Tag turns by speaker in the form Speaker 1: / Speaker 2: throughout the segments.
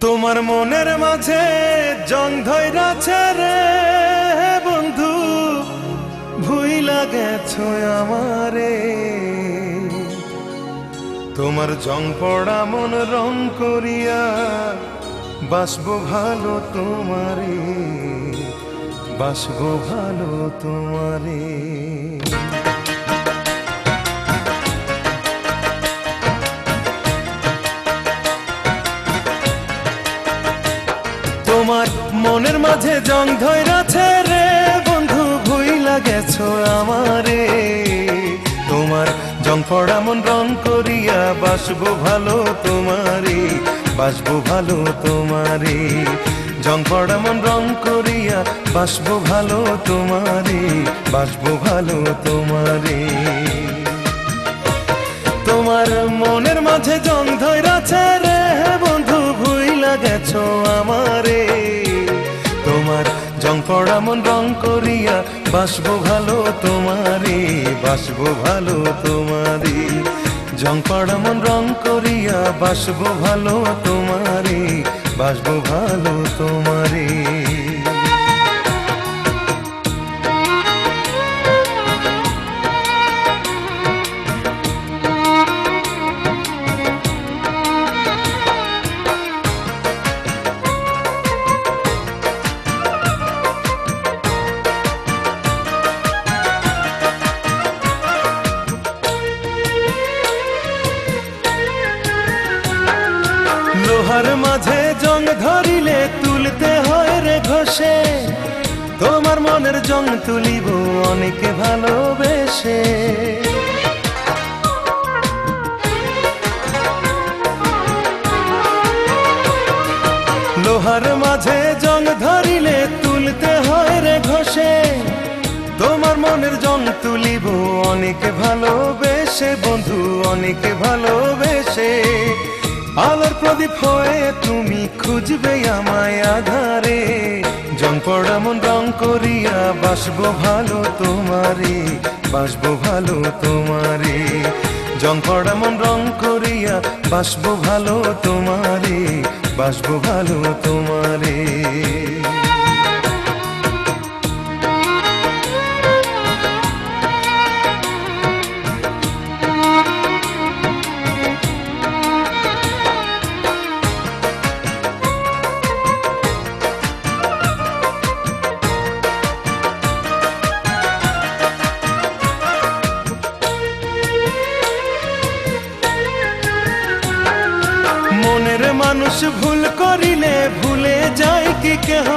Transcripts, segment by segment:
Speaker 1: তোমার মনের মাঝে জং ধইরাছে রে বন্ধু, ভুইলা গেছো আমারে। তোমার জং পড়া মন রং করিয়া বাসবো ভালো তোমারে, বাসবো ভালো তোমারে। তোমার মনের মাঝে জং ধইরাছে রে বন্ধু, ভুইলা গেছো আমারে। তোমার জং পড়া মন রং করিয়া বাসবো ভালো তোমারে, বাসবো ভালো তোমারে। জং পড়া মন রং করিয়া বাসবো ভালো তোমারে, বাসবো ভালো তোমারে। তোমার মনের মাঝে জং ধইরাছে রে বন্ধু, ভুইলা গেছো আমারে। তোমার জং পড়া মন রং করিয়া বাসবো ভালো তোমারে, বাসবো ভালো তোমারে। জং পড়া মন রং করিয়া বাসবো ভালো তোমারে, বাসবো ভালো তোমারে। লোহার মাঝে জং ধরিলে তুলতে হয় রে ঘষে, তোমার মনের জং তুলিব অনেক ভালোবেসে। লোহার মাঝে জং ধরিলে তুলতে হয় রে ঘষে, তোমার মনের জং তুলিব অনেক ভালোবেসে বন্ধু, অনেক ভালোবেসে। আলোর প্রদীপ হয়ে তুমি খুঁজবে আমায় আধারে, জং পড়া মন রং করিয়া বাসবো ভালো তোমারে, বাসবো ভালো তোমারে। জং পড়া মন রং করিয়া বাসবো ভালো তোমারে, বাসবো ভালো তোমারে। মনের মানুষ ভুল করিলে ভুলে যায় কি কেহ,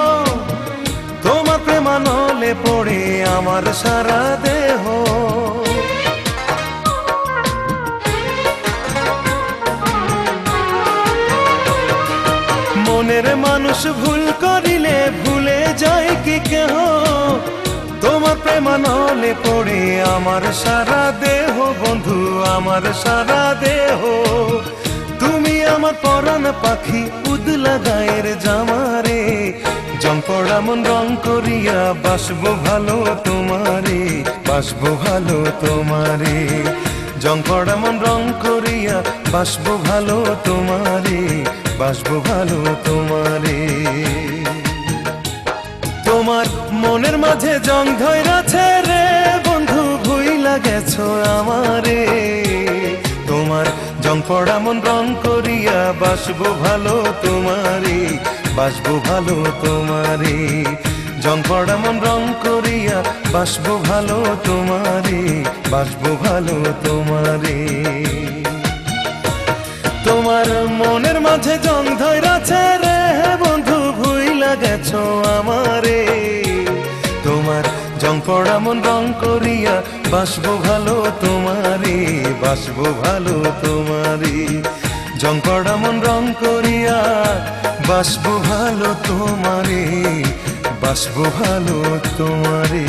Speaker 1: তোমার প্রেমানলে পড়ে আমার সারা দেহ। মনের মানুষ ভুল করিলে ভুলে যায় কি কেহ, তোমার প্রেমানলে পড়ে আমার সারা দেহ বন্ধু, আমার সারা দেহ। তুমি আমার পরাণ পাখি উদলা গায়ের জামারে, জং পড়া মন রং করিয়া বাসবো ভালো তোমারে, বাসবো ভালো তোমারে। জং পড়া মন রং করিয়া বাসবো ভালো তোমারে, বাসবো ভালো তোমারে। তোমার মনের মাঝে জং ধইরাছে রে বন্ধু, ভুইলা গেছো আমারে। তোমার জং পড়া মন রং করিয়া বাসবো ভালো তোমারে, বাসবো ভালো তোমারে। জং পড়া মন রং করিয়া বাসবো ভালো তোমারে, বাসবো ভালো তোমারে। তোমার মনের মাঝে জং ধইরাছে রে বন্ধু, ভুইলা গেছো আমারে। তোমার জং পড়া মন রং করিয়া বাসবো ভালো তোমারে, বাসবো ভালো তোমারে। জং পড়া মন রং করিয়া বাসবো ভালো তোমারে, বাসবো ভালো তোমারে।